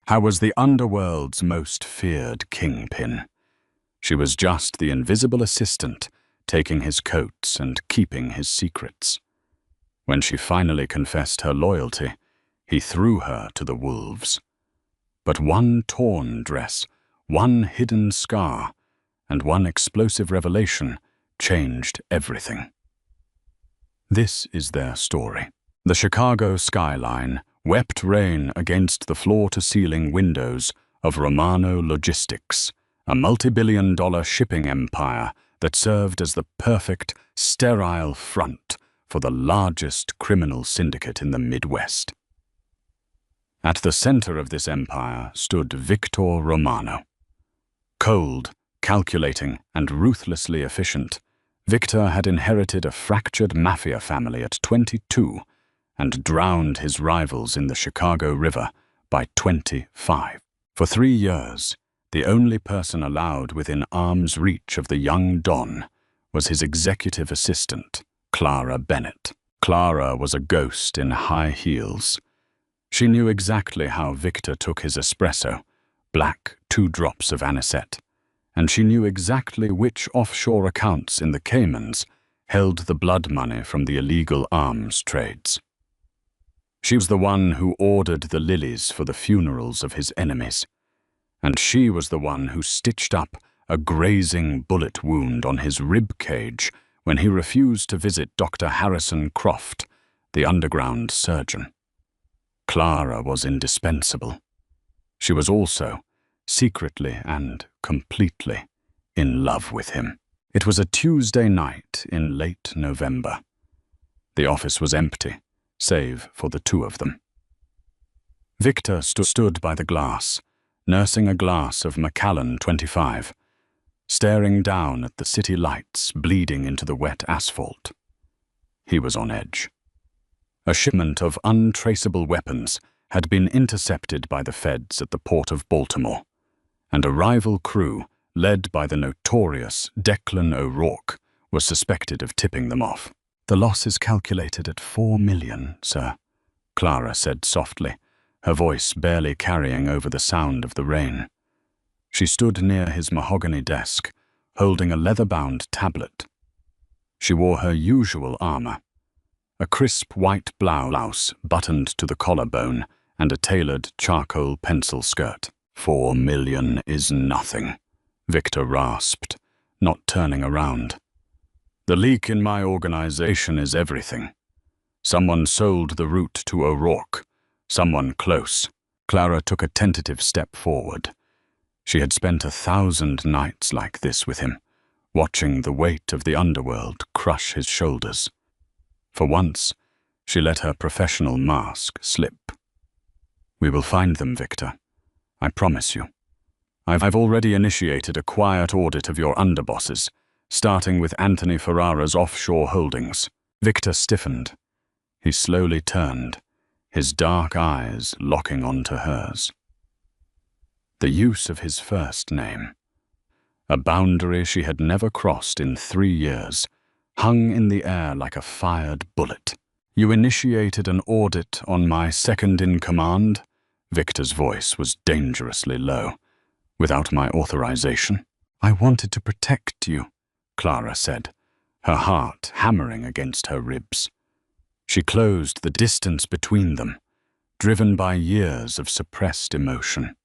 How was the underworld's most feared kingpin? She was just the invisible assistant, taking his coats and keeping his secrets. When she finally confessed her loyalty, he threw her to the wolves. But one torn dress, one hidden scar, and one explosive revelation changed everything. This is their story. The Chicago skyline wept rain against the floor-to-ceiling windows of Romano Logistics, a multi-billion-dollar shipping empire that served as the perfect, sterile front for the largest criminal syndicate in the Midwest. At the center of this empire stood Victor Romano. Cold, calculating, and ruthlessly efficient, Victor had inherited a fractured Mafia family at 22 and drowned his rivals in the Chicago River by 25. For 3 years, the only person allowed within arm's reach of the young Don was his executive assistant, Clara Bennett. Clara was a ghost in high heels. She knew exactly how Victor took his espresso, black, 2 drops of anisette, and she knew exactly which offshore accounts in the Caymans held the blood money from the illegal arms trades. She was the one who ordered the lilies for the funerals of his enemies, and she was the one who stitched up a grazing bullet wound on his rib cage when he refused to visit Dr. Harrison Croft, the underground surgeon. Clara was indispensable. She was also, secretly and completely, in love with him. It was a Tuesday night in late November. The office was empty, save for the 2 of them. Victor stood by the glass, nursing a glass of Macallan 25, staring down at the city lights bleeding into the wet asphalt. He was on edge. A shipment of untraceable weapons had been intercepted by the feds at the port of Baltimore, and a rival crew, led by the notorious Declan O'Rourke, was suspected of tipping them off. "The loss is calculated at $4 million, sir," Clara said softly, her voice barely carrying over the sound of the rain. She stood near his mahogany desk, holding a leather-bound tablet. She wore her usual armor, a crisp white blouse buttoned to the collarbone and a tailored charcoal pencil skirt. "$4 million is nothing," Victor rasped, not turning around. "The leak in my organization is everything. Someone sold the route to O'Rourke, someone close." Clara took a tentative step forward. She had spent 1,000 nights like this with him, watching the weight of the underworld crush his shoulders. For once, she let her professional mask slip. "We will find them, Victor. I promise you. I've already initiated a quiet audit of your underbosses, starting with Anthony Ferrara's offshore holdings." Victor stiffened. He slowly turned, his dark eyes locking onto hers. The use of his first name, a boundary she had never crossed in 3 years, hung in the air like a fired bullet. "You initiated an audit on my second-in-command?" Victor's voice was dangerously low. "Without my authorization?" "I wanted to protect you," Clara said, her heart hammering against her ribs. She closed the distance between them, driven by years of suppressed emotion.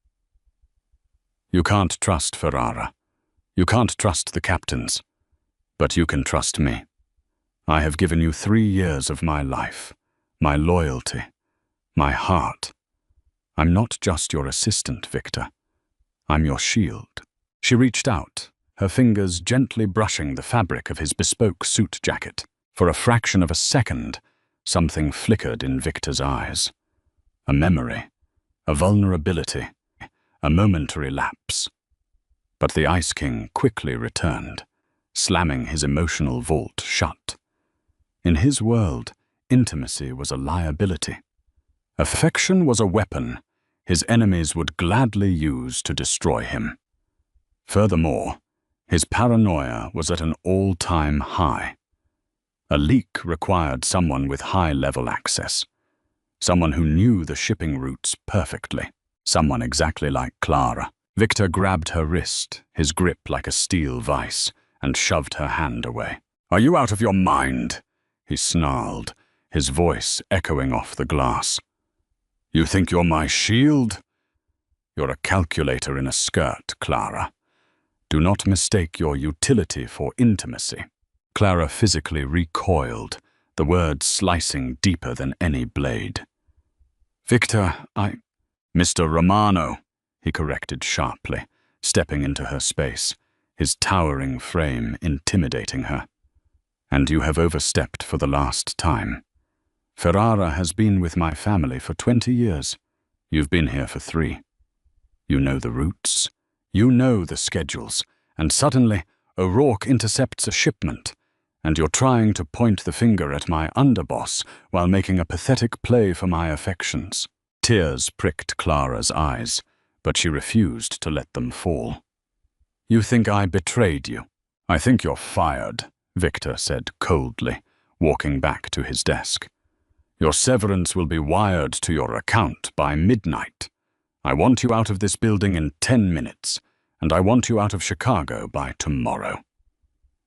"You can't trust Ferrara. You can't trust the captains. But you can trust me. I have given you 3 years of my life, my loyalty, my heart. I'm not just your assistant, Victor. I'm your shield." She reached out, her fingers gently brushing the fabric of his bespoke suit jacket. For a fraction of a second, something flickered in Victor's eyes. A memory, a vulnerability, a momentary lapse. But the Ice King quickly returned, slamming his emotional vault shut. In his world, intimacy was a liability. Affection was a weapon his enemies would gladly use to destroy him. Furthermore, his paranoia was at an all-time high. A leak required someone with high-level access, someone who knew the shipping routes perfectly. Someone exactly like Clara. Victor grabbed her wrist, his grip like a steel vice, and shoved her hand away. "Are you out of your mind?" he snarled, his voice echoing off the glass. "You think you're my shield? You're a calculator in a skirt, Clara. Do not mistake your utility for intimacy." Clara physically recoiled, the words slicing deeper than any blade. "Victor, Mr. Romano," he corrected sharply, stepping into her space, his towering frame intimidating her. "And you have overstepped for the last time. Ferrara has been with my family for 20 years. You've been here for 3. You know the routes, you know the schedules, and suddenly O'Rourke intercepts a shipment, and you're trying to point the finger at my underboss while making a pathetic play for my affections." Tears pricked Clara's eyes, but she refused to let them fall. "You think I betrayed you?" "I think you're fired," Victor said coldly, walking back to his desk. "Your severance will be wired to your account by midnight. I want you out of this building in 10 minutes, and I want you out of Chicago by tomorrow.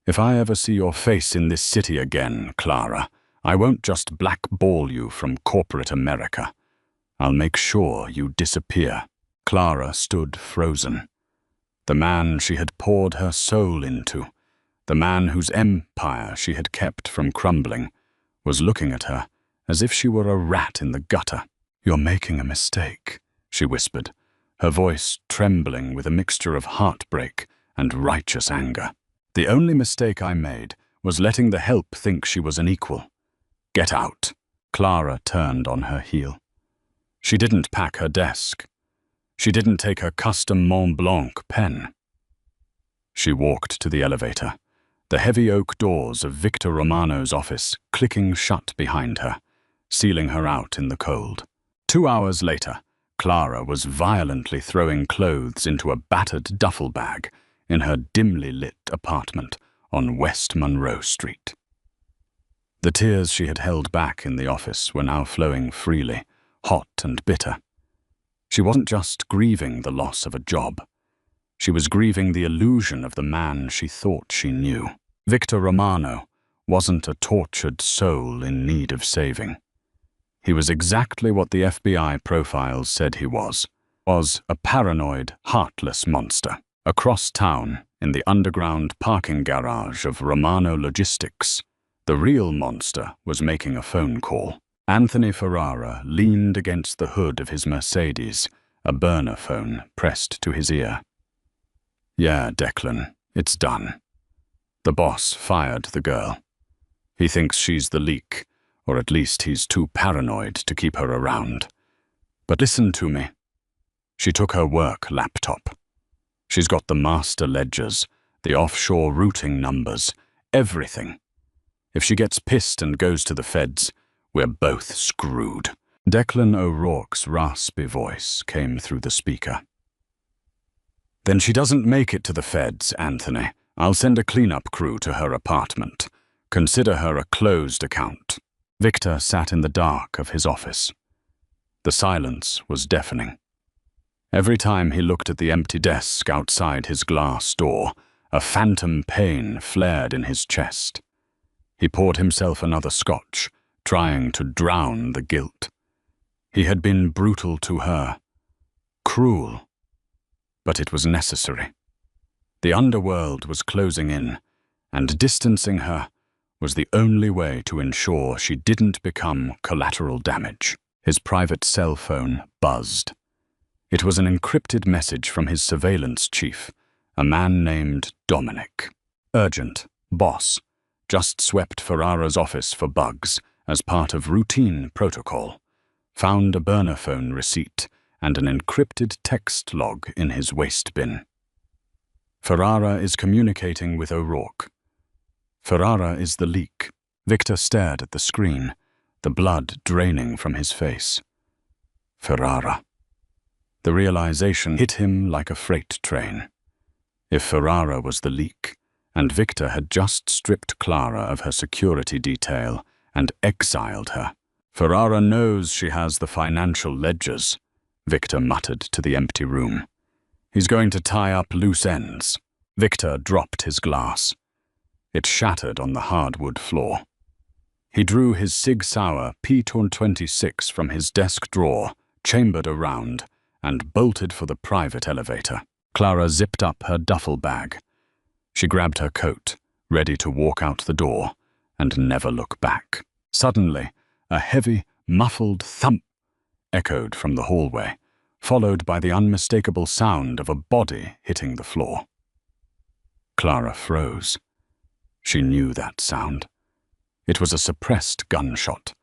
If I ever see your face in this city again, Clara, I won't just blackball you from corporate America. I'll make sure you disappear." Clara stood frozen. The man she had poured her soul into, the man whose empire she had kept from crumbling, was looking at her as if she were a rat in the gutter. "You're making a mistake," she whispered, her voice trembling with a mixture of heartbreak and righteous anger. "The only mistake I made was letting the help think she was an equal. Get out." Clara turned on her heel. She didn't pack her desk. She didn't take her custom Mont Blanc pen. She walked to the elevator, the heavy oak doors of Victor Romano's office clicking shut behind her, sealing her out in the cold. 2 hours later, Clara was violently throwing clothes into a battered duffel bag in her dimly lit apartment on West Monroe Street. The tears she had held back in the office were now flowing freely, hot and bitter. She wasn't just grieving the loss of a job. She was grieving the illusion of the man she thought she knew. Victor Romano wasn't a tortured soul in need of saving. He was exactly what the FBI profiles said he was a paranoid, heartless monster. Across town, in the underground parking garage of Romano Logistics, the real monster was making a phone call. Anthony Ferrara leaned against the hood of his Mercedes, a burner phone pressed to his ear. "Yeah, Declan, it's done. The boss fired the girl. He thinks she's the leak, or at least he's too paranoid to keep her around. But listen to me. She took her work laptop. She's got the master ledgers, the offshore routing numbers, everything. If she gets pissed and goes to the feds, we're both screwed." Declan O'Rourke's raspy voice came through the speaker. "Then she doesn't make it to the feds, Anthony. I'll send a cleanup crew to her apartment. Consider her a closed account." Victor sat in the dark of his office. The silence was deafening. Every time he looked at the empty desk outside his glass door, a phantom pain flared in his chest. He poured himself another scotch, trying to drown the guilt. He had been brutal to her, cruel, but it was necessary. The underworld was closing in, and distancing her was the only way to ensure she didn't become collateral damage. His private cell phone buzzed. It was an encrypted message from his surveillance chief, a man named Dominic. "Urgent. Boss. Just swept Ferrara's office for bugs as part of routine protocol. Found a burner phone receipt and an encrypted text log in his waste bin. Ferrara is communicating with O'Rourke. Ferrara is the leak." Victor stared at the screen, the blood draining from his face. Ferrara. The realization hit him like a freight train. If Ferrara was the leak, and Victor had just stripped Clara of her security detail and exiled her, Ferrara knows she has the financial ledgers. Victor muttered to the empty room. "He's going to tie up loose ends." Victor dropped his glass. It shattered on the hardwood floor. He drew his Sig Sauer P-26 from his desk drawer, chambered around, and bolted for the private elevator. Clara zipped up her duffel bag. She grabbed her coat, ready to walk out the door, and never look back. Suddenly, a heavy, muffled thump echoed from the hallway, followed by the unmistakable sound of a body hitting the floor. Clara froze. She knew that sound. It was a suppressed gunshot,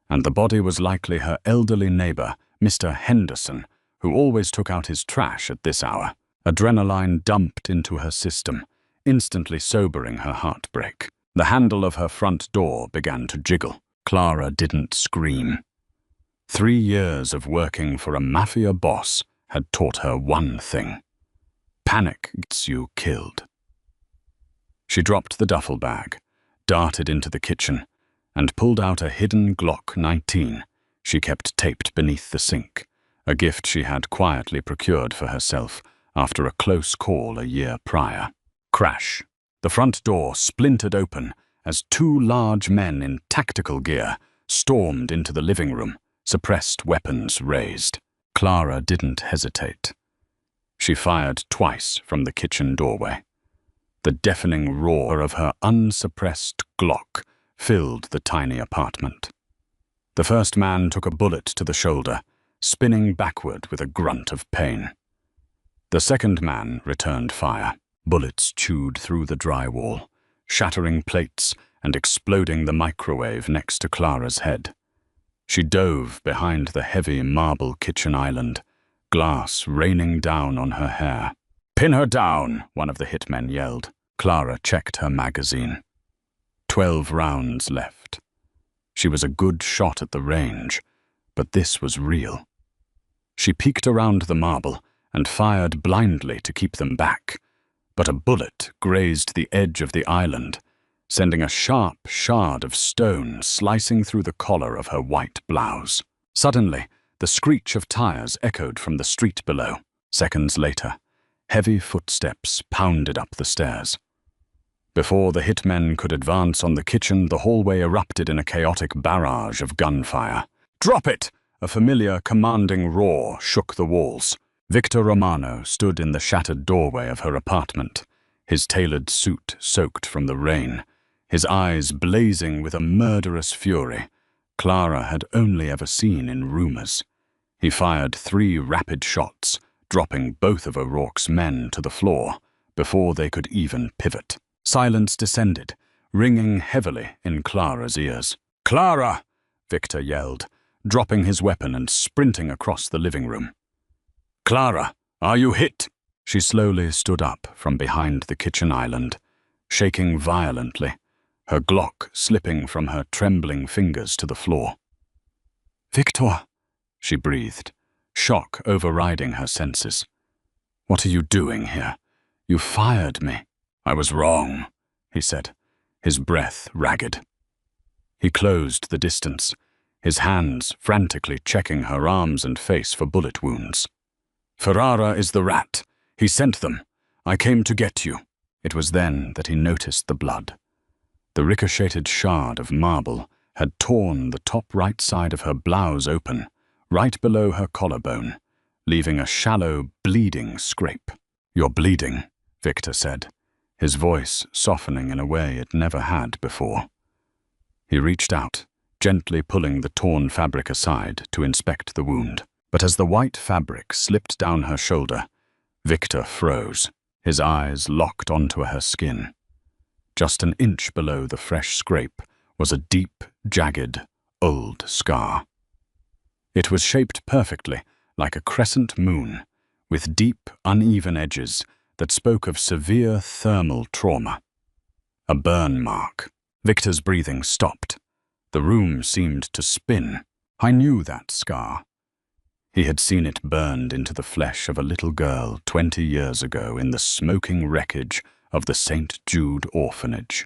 and the body was likely her elderly neighbor, Mr. Henderson, who always took out his trash at this hour. Adrenaline dumped into her system, instantly sobering her heartbreak. The handle of her front door began to jiggle. Clara didn't scream. 3 years of working for a mafia boss had taught her one thing: panic gets you killed. She dropped the duffel bag, darted into the kitchen, and pulled out a hidden Glock 19 she kept taped beneath the sink, a gift she had quietly procured for herself after a close call a year prior. Crash! The front door splintered open as 2 large men in tactical gear stormed into the living room, suppressed weapons raised. Clara didn't hesitate. She fired twice from the kitchen doorway. The deafening roar of her unsuppressed Glock filled the tiny apartment. The first man took a bullet to the shoulder, spinning backward with a grunt of pain. The second man returned fire. Bullets chewed through the drywall, shattering plates and exploding the microwave next to Clara's head. She dove behind the heavy marble kitchen island, glass raining down on her hair. "Pin her down," one of the hitmen yelled. Clara checked her magazine. 12 rounds left. She was a good shot at the range, but this was real. She peeked around the marble and fired blindly to keep them back, but a bullet grazed the edge of the island, sending a sharp shard of stone slicing through the collar of her white blouse. Suddenly, the screech of tires echoed from the street below. Seconds later, heavy footsteps pounded up the stairs. Before the hitmen could advance on the kitchen, the hallway erupted in a chaotic barrage of gunfire. "Drop it!" A familiar, commanding roar shook the walls. Victor Romano stood in the shattered doorway of her apartment, his tailored suit soaked from the rain, his eyes blazing with a murderous fury Clara had only ever seen in rumors. He fired 3 rapid shots, dropping both of O'Rourke's men to the floor before they could even pivot. Silence descended, ringing heavily in Clara's ears. "Clara!" Victor yelled, dropping his weapon and sprinting across the living room. "Clara, are you hit?" She slowly stood up from behind the kitchen island, shaking violently, her Glock slipping from her trembling fingers to the floor. "Victor," she breathed, shock overriding her senses. "What are you doing here? You fired me." "I was wrong," he said, his breath ragged. He closed the distance, his hands frantically checking her arms and face for bullet wounds. "Ferrara is the rat. He sent them. I came to get you." It was then that he noticed the blood. The ricocheted shard of marble had torn the top right side of her blouse open, right below her collarbone, leaving a shallow, bleeding scrape. "You're bleeding," Victor said, his voice softening in a way it never had before. He reached out, gently pulling the torn fabric aside to inspect the wound. But as the white fabric slipped down her shoulder, Victor froze, his eyes locked onto her skin. Just an inch below the fresh scrape was a deep, jagged, old scar. It was shaped perfectly, like a crescent moon, with deep, uneven edges that spoke of severe thermal trauma. A burn mark. Victor's breathing stopped. The room seemed to spin. I knew that scar. He had seen it burned into the flesh of a little girl 20 years ago in the smoking wreckage of the St. Jude orphanage.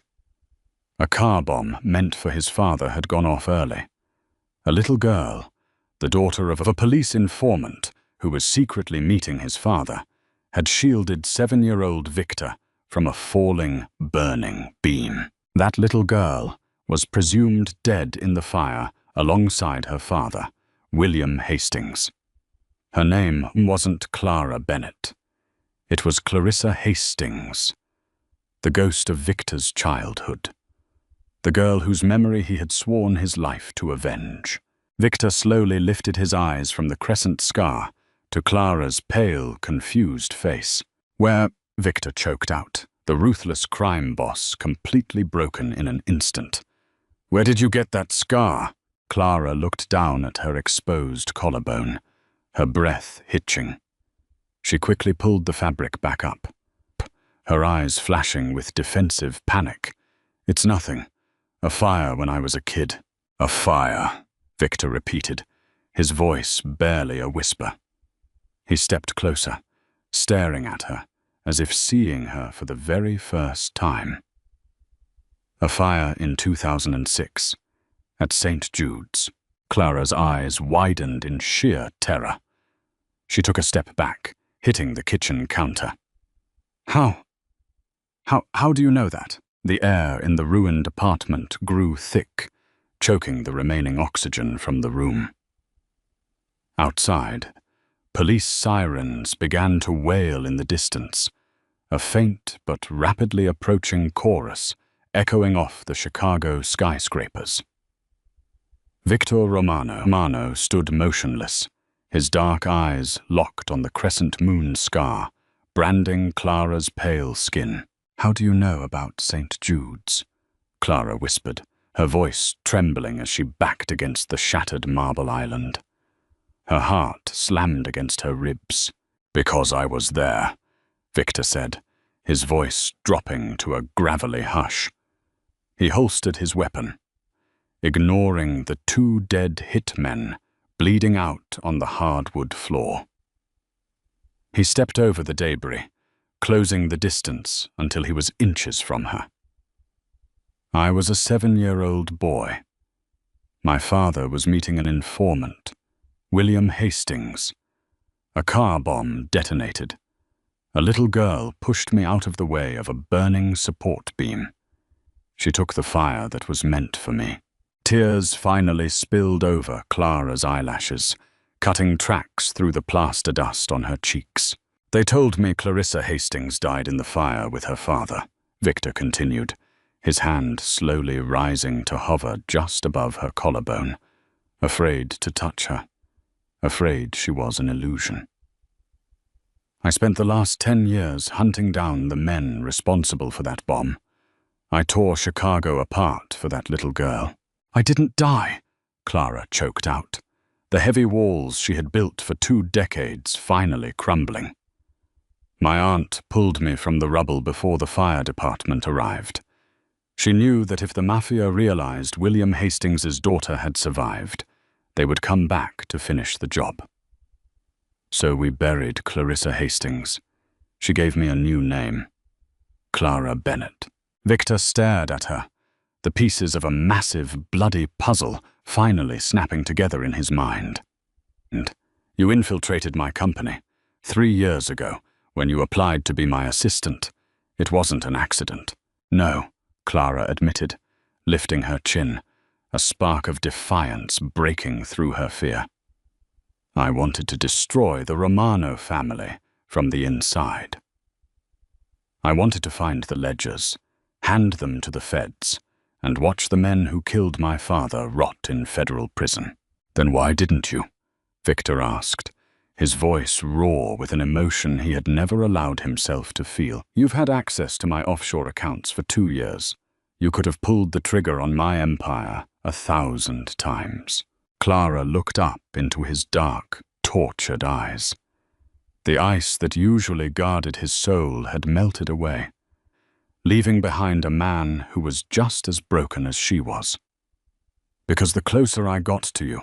A car bomb meant for his father had gone off early. A little girl, the daughter of a police informant who was secretly meeting his father, had shielded 7-year-old Victor from a falling, burning beam. That little girl was presumed dead in the fire alongside her father, William Hastings. Her name wasn't Clara Bennett. It was Clarissa Hastings, the ghost of Victor's childhood, the girl whose memory he had sworn his life to avenge. Victor slowly lifted his eyes from the crescent scar to Clara's pale, confused face. Where, Victor choked out, the ruthless crime boss completely broken in an instant. Where did you get that scar? Clara looked down at her exposed collarbone, her breath hitching. She quickly pulled the fabric back up, her eyes flashing with defensive panic. It's nothing. A fire when I was a kid. A fire, Victor repeated, his voice barely a whisper. He stepped closer, staring at her, as if seeing her for the very first time. A fire in 2006, at St. Jude's. Clara's eyes widened in sheer terror. She took a step back, hitting the kitchen counter. How do you know that? The air in the ruined apartment grew thick, choking the remaining oxygen from the room. Outside, police sirens began to wail in the distance, a faint but rapidly approaching chorus echoing off the Chicago skyscrapers. Victor Romano stood motionless, his dark eyes locked on the crescent moon scar, branding Clara's pale skin. How do you know about St. Jude's? Clara whispered, her voice trembling as she backed against the shattered marble island. Her heart slammed against her ribs. Because I was there, Victor said, his voice dropping to a gravelly hush. He holstered his weapon, ignoring the 2 dead hitmen bleeding out on the hardwood floor. He stepped over the debris, closing the distance until he was inches from her. I was a 7-year-old boy. My father was meeting an informant, William Hastings. A car bomb detonated. A little girl pushed me out of the way of a burning support beam. She took the fire that was meant for me. Tears finally spilled over Clara's eyelashes, cutting tracks through the plaster dust on her cheeks. They told me Clarissa Hastings died in the fire with her father, Victor continued, his hand slowly rising to hover just above her collarbone, afraid to touch her, afraid she was an illusion. I spent the last 10 years hunting down the men responsible for that bomb. I tore Chicago apart for that little girl. I didn't die, Clara choked out, the heavy walls she had built for 2 decades finally crumbling. My aunt pulled me from the rubble before the fire department arrived. She knew that if the Mafia realized William Hastings' daughter had survived, they would come back to finish the job. So we buried Clarissa Hastings. She gave me a new name, Clara Bennett. Victor stared at her, the pieces of a massive, bloody puzzle finally snapping together in his mind. And you infiltrated my company 3 years ago when you applied to be my assistant. It wasn't an accident. No, Clara admitted, lifting her chin, a spark of defiance breaking through her fear. I wanted to destroy the Romano family from the inside. I wanted to find the ledgers, hand them to the feds, and watch the men who killed my father rot in federal prison. Then why didn't you? Victor asked, his voice raw with an emotion he had never allowed himself to feel. You've had access to my offshore accounts for 2 years. You could have pulled the trigger on my empire 1,000 times. Clara looked up into his dark, tortured eyes. The ice that usually guarded his soul had melted away, leaving behind a man who was just as broken as she was. Because the closer I got to you,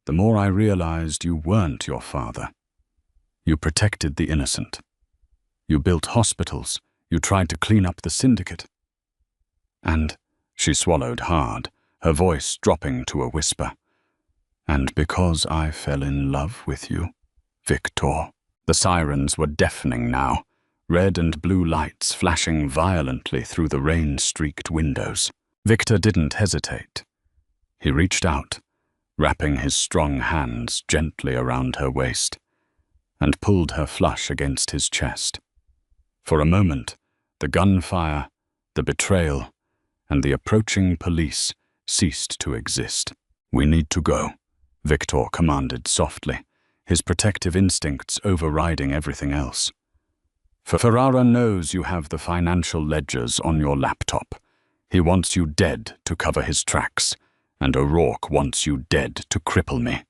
the more I realized you weren't your father. You protected the innocent. You built hospitals. You tried to clean up the syndicate. And, she swallowed hard, her voice dropping to a whisper, and because I fell in love with you, Victor. The sirens were deafening now, red and blue lights flashing violently through the rain-streaked windows. Victor didn't hesitate. He reached out, wrapping his strong hands gently around her waist, and pulled her flush against his chest. For a moment, the gunfire, the betrayal, and the approaching police ceased to exist. "We need to go," Victor commanded softly, his protective instincts overriding everything else. Ferrara knows you have the financial ledgers on your laptop. He wants you dead to cover his tracks, and O'Rourke wants you dead to cripple me.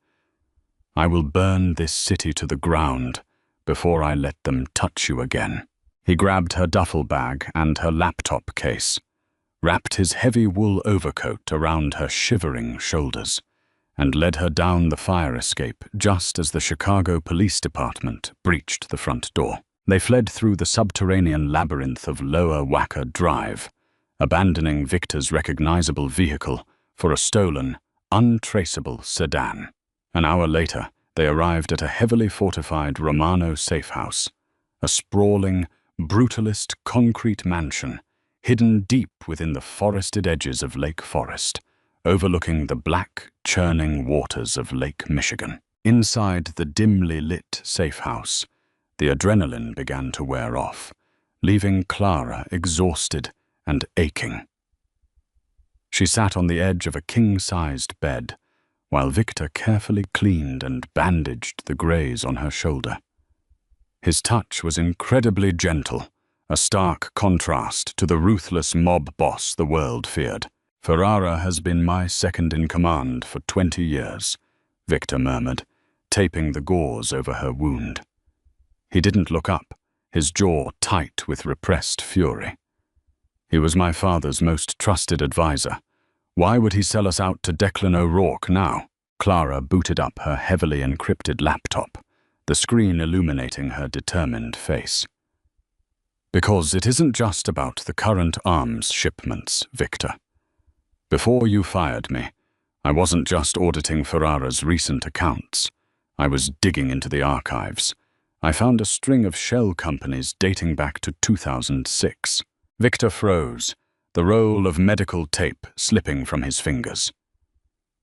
I will burn this city to the ground before I let them touch you again. He grabbed her duffel bag and her laptop case, wrapped his heavy wool overcoat around her shivering shoulders, and led her down the fire escape just as the Chicago Police Department breached the front door. They fled through the subterranean labyrinth of Lower Wacker Drive, abandoning Victor's recognizable vehicle for a stolen, untraceable sedan. An hour later, they arrived at a heavily fortified Romano safe house, a sprawling, brutalist concrete mansion hidden deep within the forested edges of Lake Forest, overlooking the black, churning waters of Lake Michigan. Inside the dimly lit safe house, the adrenaline began to wear off, leaving Clara exhausted and aching. She sat on the edge of a king-sized bed, while Victor carefully cleaned and bandaged the graze on her shoulder. His touch was incredibly gentle, a stark contrast to the ruthless mob boss the world feared. "Ferrara has been my second-in-command for 20 years, Victor murmured, taping the gauze over her wound. He didn't look up, his jaw tight with repressed fury. He was my father's most trusted advisor. Why would he sell us out to Declan O'Rourke now? Clara booted up her heavily encrypted laptop, the screen illuminating her determined face. Because it isn't just about the current arms shipments, Victor. Before you fired me, I wasn't just auditing Ferrara's recent accounts. I was digging into the archives. I found a string of shell companies dating back to 2006. Victor froze, the roll of medical tape slipping from his fingers.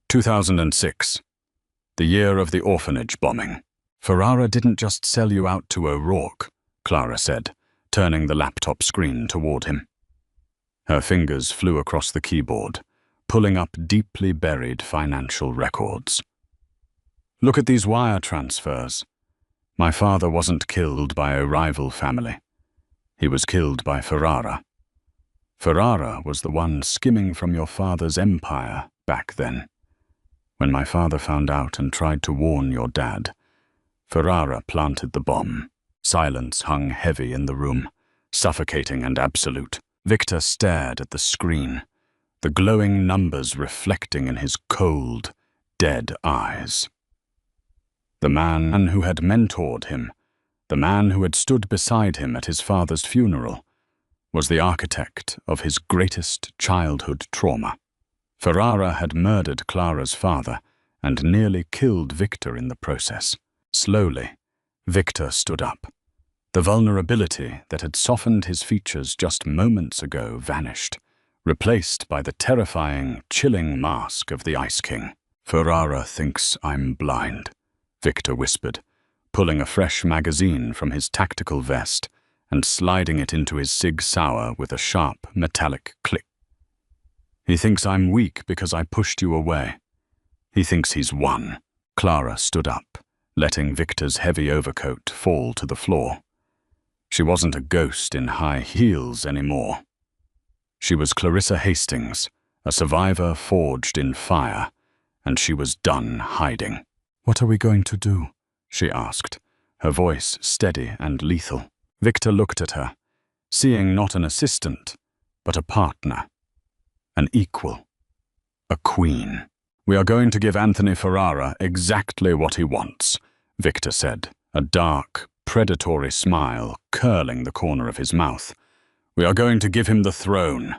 2006, the year of the orphanage bombing. Ferrara didn't just sell you out to O'Rourke, Clara said, turning the laptop screen toward him. Her fingers flew across the keyboard, pulling up deeply buried financial records. Look at these wire transfers. My father wasn't killed by a rival family. He was killed by Ferrara. Ferrara was the one skimming from your father's empire back then. When my father found out and tried to warn your dad, Ferrara planted the bomb. Silence hung heavy in the room, suffocating and absolute. Victor stared at the screen, the glowing numbers reflecting in his cold, dead eyes. The man who had mentored him, the man who had stood beside him at his father's funeral, was the architect of his greatest childhood trauma. Ferrara had murdered Clara's father and nearly killed Victor in the process. Slowly, Victor stood up. The vulnerability that had softened his features just moments ago vanished, replaced by the terrifying, chilling mask of the Ice King. "Ferrara thinks I'm blind," Victor whispered, pulling a fresh magazine from his tactical vest and sliding it into his Sig Sauer with a sharp, metallic click. "He thinks I'm weak because I pushed you away. He thinks he's won." Clara stood up, letting Victor's heavy overcoat fall to the floor. She wasn't a ghost in high heels anymore. She was Clarissa Hastings, a survivor forged in fire, and she was done hiding. "What are we going to do?" she asked, her voice steady and lethal. Victor looked at her, seeing not an assistant, but a partner, an equal, a queen. "We are going to give Anthony Ferrara exactly what he wants," Victor said, a dark, predatory smile curling the corner of his mouth. "We are going to give him the throne,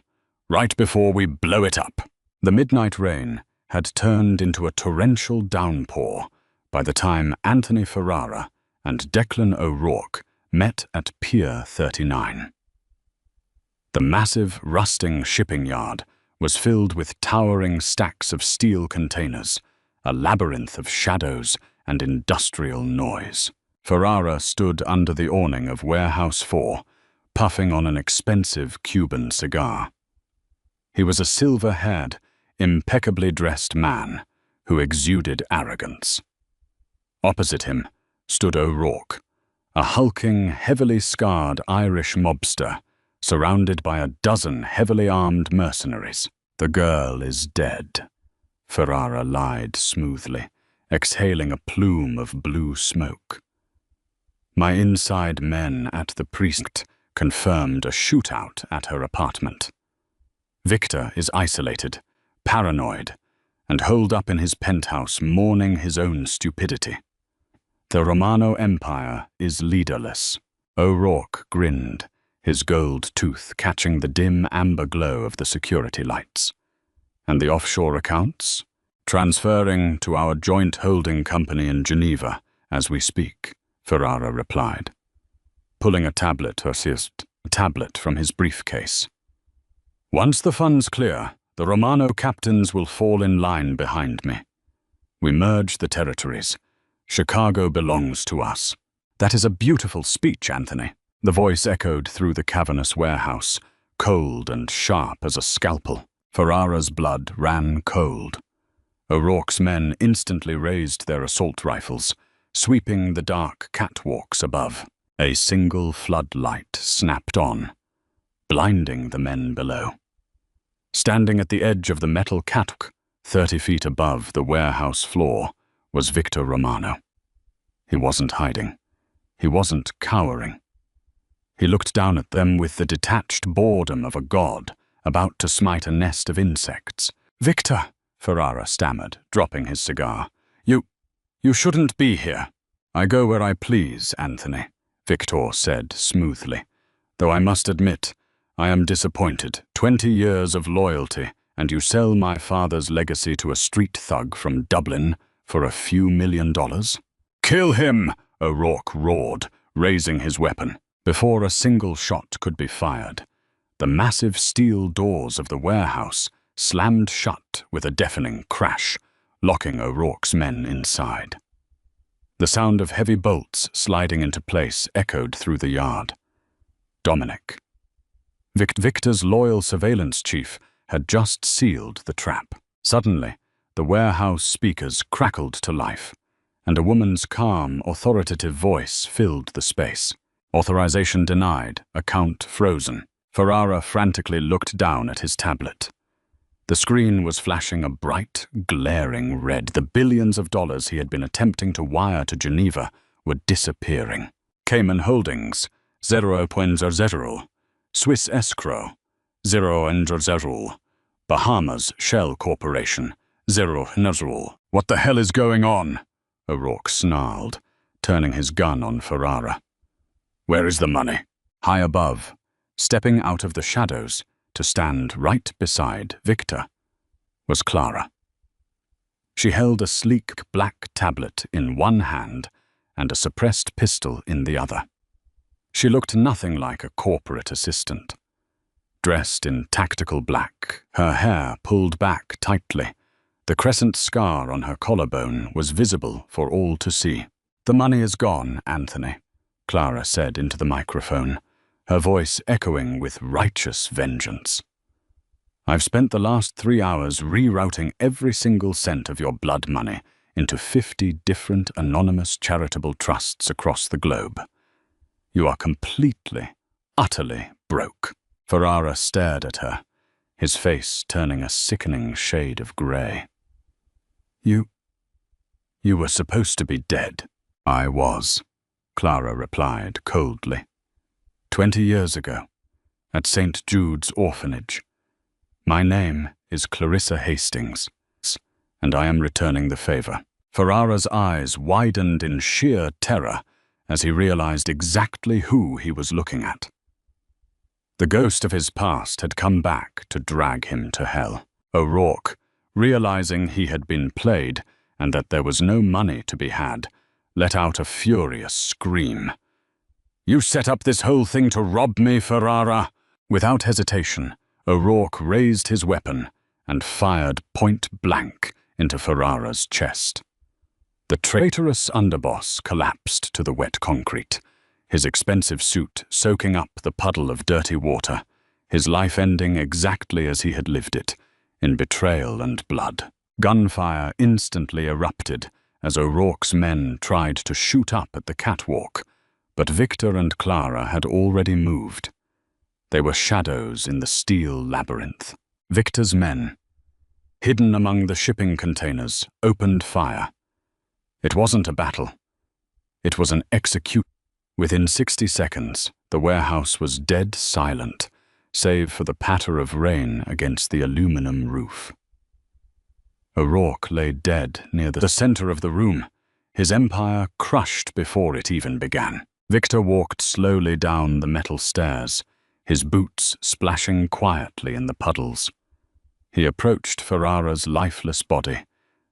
right before we blow it up." The midnight rain had turned into a torrential downpour by the time Anthony Ferrara and Declan O'Rourke met at Pier 39. The massive, rusting shipping yard was filled with towering stacks of steel containers, a labyrinth of shadows and industrial noise. Ferrara stood under the awning of Warehouse 4, puffing on an expensive Cuban cigar. He was a silver-haired, impeccably dressed man who exuded arrogance. Opposite him stood O'Rourke, a hulking, heavily scarred Irish mobster, surrounded by a dozen heavily armed mercenaries. "The girl is dead," Ferrara lied smoothly, exhaling a plume of blue smoke. "My inside men at the precinct confirmed a shootout at her apartment. Victor is isolated, paranoid, and holed up in his penthouse mourning his own stupidity. The Romano Empire is leaderless." O'Rourke grinned, his gold tooth catching the dim amber glow of the security lights. "And the offshore accounts? Transferring to our joint holding company in Geneva as we speak," Ferrara replied, pulling a tablet from his briefcase. "Once the funds clear, the Romano captains will fall in line behind me. We merge the territories. Chicago belongs to us." "That is a beautiful speech, Anthony," the voice echoed through the cavernous warehouse, cold and sharp as a scalpel. Ferrara's blood ran cold. O'Rourke's men instantly raised their assault rifles, sweeping the dark catwalks above. A single floodlight snapped on, blinding the men below. Standing at the edge of the metal catwalk, 30 feet above the warehouse floor, was Victor Romano. He wasn't hiding. He wasn't cowering. He looked down at them with the detached boredom of a god about to smite a nest of insects. "Victor," Ferrara stammered, dropping his cigar. You shouldn't be here." "I go where I please, Anthony," Victor said smoothly. "Though I must admit, I am disappointed. 20 years of loyalty, and you sell my father's legacy to a street thug from Dublin for a few $1 million? "Kill him!" O'Rourke roared, raising his weapon. Before a single shot could be fired, the massive steel doors of the warehouse slammed shut with a deafening crash, locking O'Rourke's men inside. The sound of heavy bolts sliding into place echoed through the yard. Dominic, Victor's loyal surveillance chief, had just sealed the trap. Suddenly, the warehouse speakers crackled to life, and a woman's calm, authoritative voice filled the space. "Authorization denied, account frozen." Ferrara frantically looked down at his tablet. The screen was flashing a bright, glaring red. The billions of dollars he had been attempting to wire to Geneva were disappearing. Cayman Holdings, 0.00. Swiss Escrow, 0.00. Bahamas Shell Corporation, 0.00. "What the hell is going on?" O'Rourke snarled, turning his gun on Ferrara. "Where is the money?" High above, stepping out of the shadows to stand right beside Victor, was Clara. She held a sleek black tablet in one hand and a suppressed pistol in the other. She looked nothing like a corporate assistant. Dressed in tactical black, her hair pulled back tightly, the crescent scar on her collarbone was visible for all to see. "The money is gone, Anthony," Clara said into the microphone, her voice echoing with righteous vengeance. "I've spent the last 3 hours rerouting every single cent of your blood money into 50 different anonymous charitable trusts across the globe. You are completely, utterly broke." Ferrara stared at her, his face turning a sickening shade of grey. You were supposed to be dead." "I was," Clara replied coldly. 20 years ago, at St. Jude's Orphanage. My name is Clarissa Hastings, and I am returning the favor." Ferrara's eyes widened in sheer terror as he realized exactly who he was looking at. The ghost of his past had come back to drag him to hell. O'Rourke, realizing he had been played and that there was no money to be had, let out a furious scream. "You set up this whole thing to rob me, Ferrara!" Without hesitation, O'Rourke raised his weapon and fired point blank into Ferrara's chest. The traitorous underboss collapsed to the wet concrete, his expensive suit soaking up the puddle of dirty water, his life ending exactly as he had lived it, in betrayal and blood. Gunfire instantly erupted as O'Rourke's men tried to shoot up at the catwalk, but Victor and Clara had already moved. They were shadows in the steel labyrinth. Victor's men, hidden among the shipping containers, opened fire. It wasn't a battle. It was an execution. Within 60 seconds, the warehouse was dead silent, save for the patter of rain against the aluminum roof. O'Rourke lay dead near the center of the room, his empire crushed before it even began. Victor walked slowly down the metal stairs, his boots splashing quietly in the puddles. He approached Ferrara's lifeless body,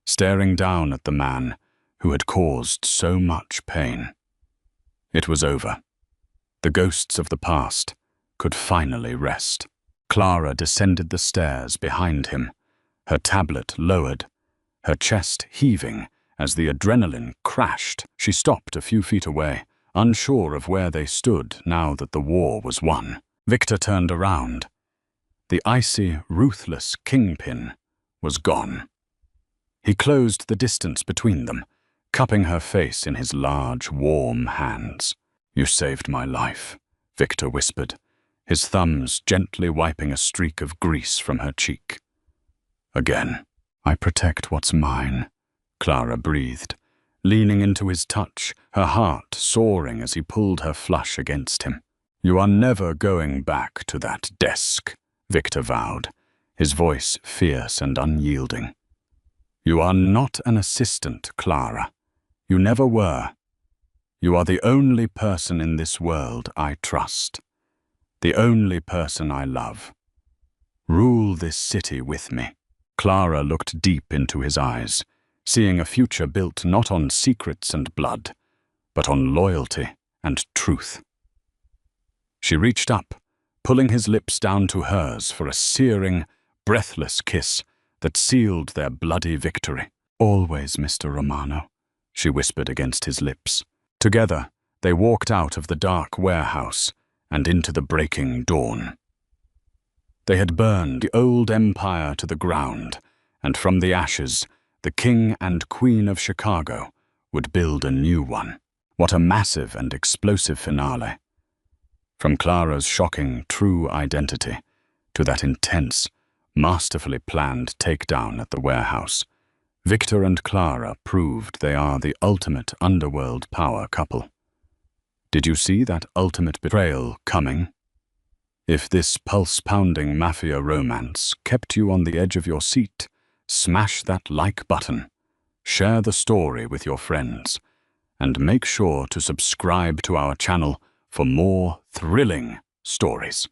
staring down at the man who had caused so much pain. It was over. The ghosts of the past could finally rest. Clara descended the stairs behind him, her tablet lowered, her chest heaving as the adrenaline crashed. She stopped a few feet away, unsure of where they stood now that the war was won. Victor turned around. The icy, ruthless kingpin was gone. He closed the distance between them, cupping her face in his large, warm hands. "You saved my life," Victor whispered, his thumbs gently wiping a streak of grease from her cheek. "Again, I protect what's mine," Clara breathed, leaning into his touch, her heart soaring as he pulled her flush against him. "You are never going back to that desk," Victor vowed, his voice fierce and unyielding. "You are not an assistant, Clara. You never were. You are the only person in this world I trust, the only person I love. Rule this city with me." Clara looked deep into his eyes, seeing a future built not on secrets and blood, but on loyalty and truth. She reached up, pulling his lips down to hers for a searing, breathless kiss that sealed their bloody victory. "Always, Mr. Romano," she whispered against his lips. Together, they walked out of the dark warehouse and into the breaking dawn. They had burned the old empire to the ground, and from the ashes, the King and Queen of Chicago would build a new one. What a massive and explosive finale. From Clara's shocking true identity to that intense, masterfully planned takedown at the warehouse, Victor and Clara proved they are the ultimate underworld power couple. Did you see that ultimate betrayal coming? If this pulse-pounding Mafia romance kept you on the edge of your seat, smash that like button, share the story with your friends, and make sure to subscribe to our channel for more thrilling stories.